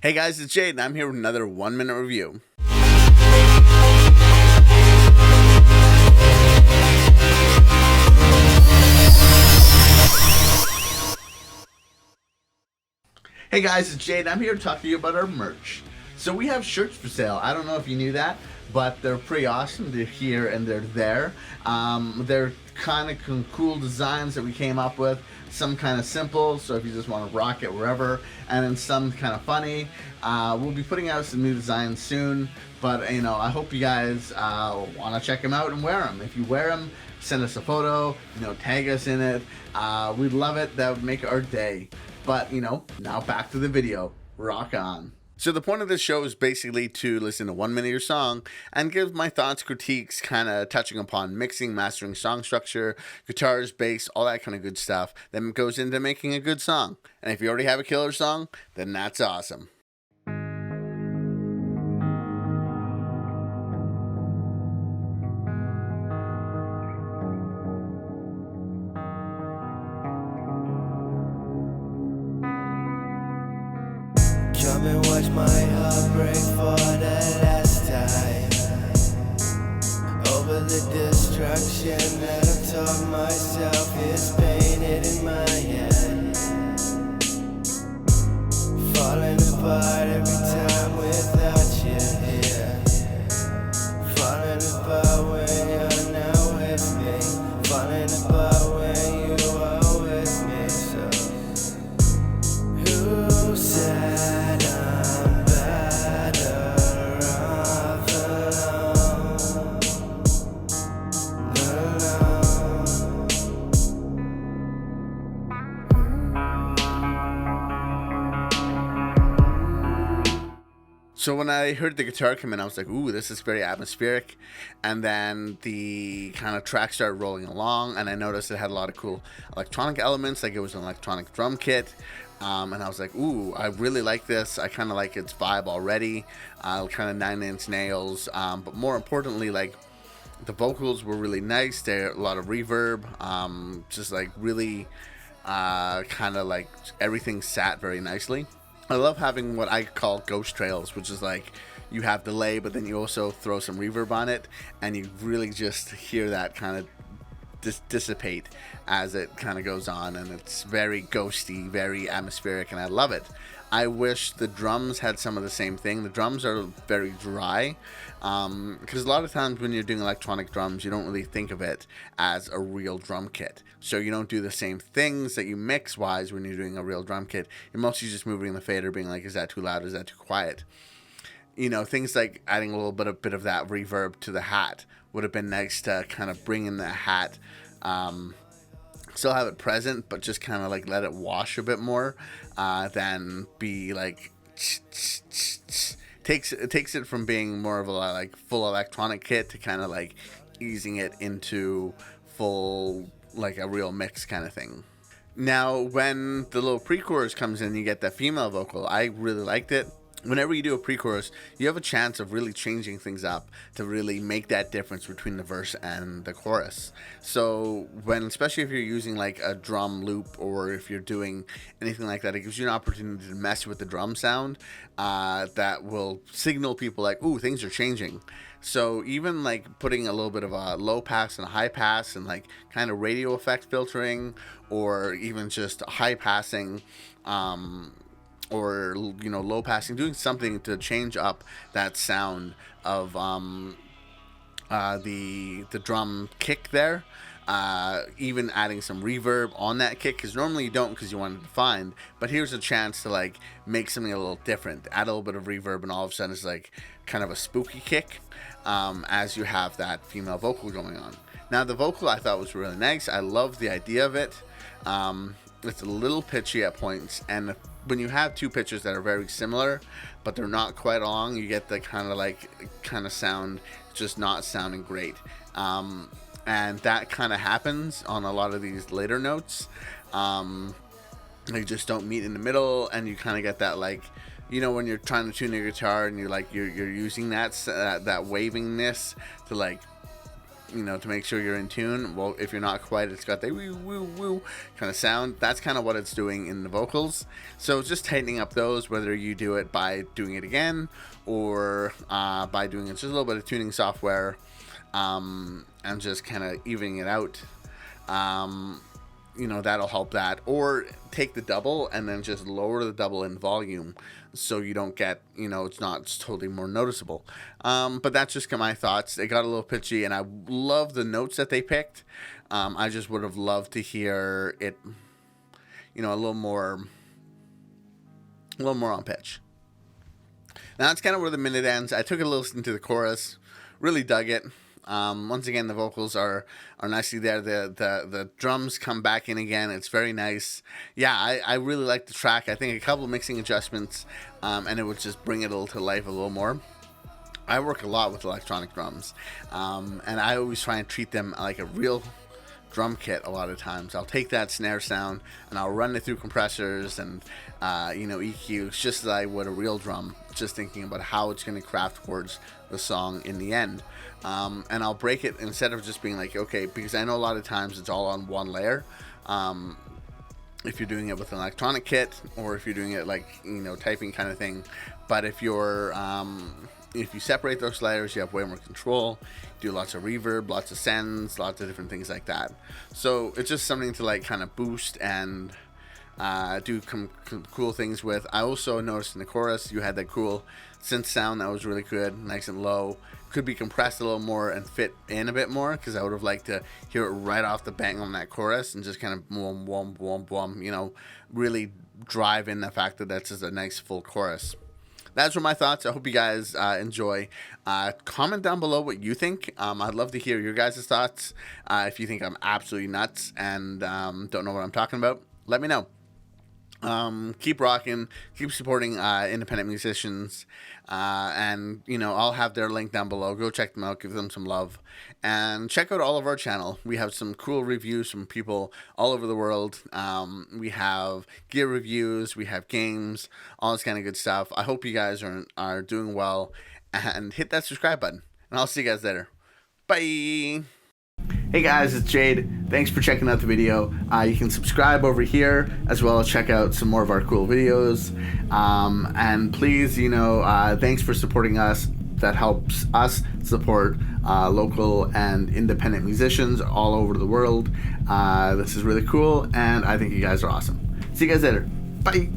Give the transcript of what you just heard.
Hey guys, it's Jade, and I'm here with another 1-minute review. Hey guys, it's Jade, and I'm here to talk to you about our merch. So we have shirts for sale. I don't know if you knew that, but they're pretty awesome. They're here and they're there. They're kind of cool designs that we came up with. Some kind of simple, so if you just want to rock it wherever, and then some kind of funny. We'll be putting out some new designs soon, but I hope you guys want to check them out and wear them. If you wear them, send us a photo, tag us in it. We'd love it. That would make our day. But now back to the video. Rock on. So the point of this show is basically to listen to 1 minute of your song and give my thoughts, critiques, kind of touching upon mixing, mastering, song structure, guitars, bass, all that kind of good stuff that goes into making a good song. And if you already have a killer song, then that's awesome. Come and watch my heart break for the last time over the destruction that I've taught myself is painted in my head, falling apart every time without you here, falling apart when you're not with me, falling apart when you are with me. So who said I'm better off alone? So when I heard the guitar come in, I was like, ooh, this is very atmospheric. And then the kind of track started rolling along, and I noticed it had a lot of cool electronic elements, like it was an electronic drum kit. And I was like, ooh, I really like this. I kind of like its vibe already, kind of 9 Inch Nails. But more importantly, like the vocals were really nice. There a lot of reverb, just like really kind of like everything sat very nicely. I love having what I call ghost trails, which is like you have delay, but then you also throw some reverb on it, and you really just hear that kind of dissipate as it kind of goes on, and it's very ghosty, very atmospheric, and I love it. I wish the drums had some of the same thing. The drums are very dry, because a lot of times when you're doing electronic drums, you don't really think of it as a real drum kit. So you don't do the same things that you mix wise when you're doing a real drum kit. You're mostly just moving the fader, being like, is that too loud, is that too quiet? Things like adding a little bit of that reverb to the hat would have been nice to kind of bring in the hat, still have it present, but just kind of like let it wash a bit more, than be like takes it from being more of a like full electronic kit to kind of like easing it into full like a real mix kind of thing. Now when the little pre-chorus comes in, you get that female vocal. I really liked it. Whenever you do a pre-chorus, you have a chance of really changing things up to really make that difference between the verse and the chorus. So especially if you're using like a drum loop, or if you're doing anything like that, it gives you an opportunity to mess with the drum sound, that will signal people like, ooh, things are changing. So even like putting a little bit of a low pass and a high pass, and like kind of radio effect filtering, or even just high passing, or low passing, doing something to change up that sound of the drum kick there, even adding some reverb on that kick, because normally you don't, because you want it defined, but here's a chance to like make something a little different, add a little bit of reverb, and all of a sudden it's like kind of a spooky kick, as you have that female vocal going on. Now the vocal I thought was really nice. I love the idea of it. It's a little pitchy at points, and when you have two pitches that are very similar but they're not quite along, you get the kind of sound just not sounding great, and that kind of happens on a lot of these later notes. They just don't meet in the middle, and you kind of get that like, when you're trying to tune your guitar and you're using that wavingness to like to make sure you're in tune. Well, if you're not quite, it's got the woo woo woo kind of sound. That's kind of what it's doing in the vocals. So just tightening up those, whether you do it by doing it again or by doing it just a little bit of tuning software, and just kind of evening it out. That'll help that. Or take the double and then just lower the double in volume so you don't get, it's totally more noticeable. But that's just my thoughts. It got a little pitchy, and I love the notes that they picked. I just would have loved to hear it, a little more on pitch. Now that's kind of where the minute ends. I took a listen to the chorus, really dug it. Once again, the vocals are nicely there. The drums come back in again. It's very nice. Yeah, I really like the track. I think a couple of mixing adjustments, and it would just bring it to life a little more. I work a lot with electronic drums, and I always try and treat them like a real drum kit. A lot of times I'll take that snare sound and I'll run it through compressors and EQs just as I would a real drum, just thinking about how it's going to craft towards the song in the end. And I'll break it instead of just being like, okay, because I know a lot of times it's all on one layer. If you're doing it with an electronic kit, or if you're doing it like, typing kind of thing. But if you're, if you separate those layers, you have way more control. You do lots of reverb, lots of sends, lots of different things like that. So it's just something to like kind of boost and do cool things with. I also noticed in the chorus you had that cool synth sound that was really good, nice and low. Could be compressed a little more and fit in a bit more, because I would have liked to hear it right off the bang on that chorus and just kind of boom, boom, boom, boom, really drive in the fact that that's just a nice full chorus. That's my thoughts. I hope you guys enjoy. Comment down below what you think. I'd love to hear your guys' thoughts. If you think I'm absolutely nuts and don't know what I'm talking about, let me know. Keep rocking, keep supporting independent musicians, and I'll have their link down below. Go check them out, give them some love, and check out all of our channel. We have some cool reviews from people all over the world. We have gear reviews, we have games, all this kind of good stuff. I hope you guys are doing well, and hit that subscribe button, and I'll see you guys later. Bye. Hey guys, it's Jade. Thanks for checking out the video. You can subscribe over here, as well as check out some more of our cool videos. And please, thanks for supporting us. That helps us support local and independent musicians all over the world. This is really cool, and I think you guys are awesome. See you guys later. Bye.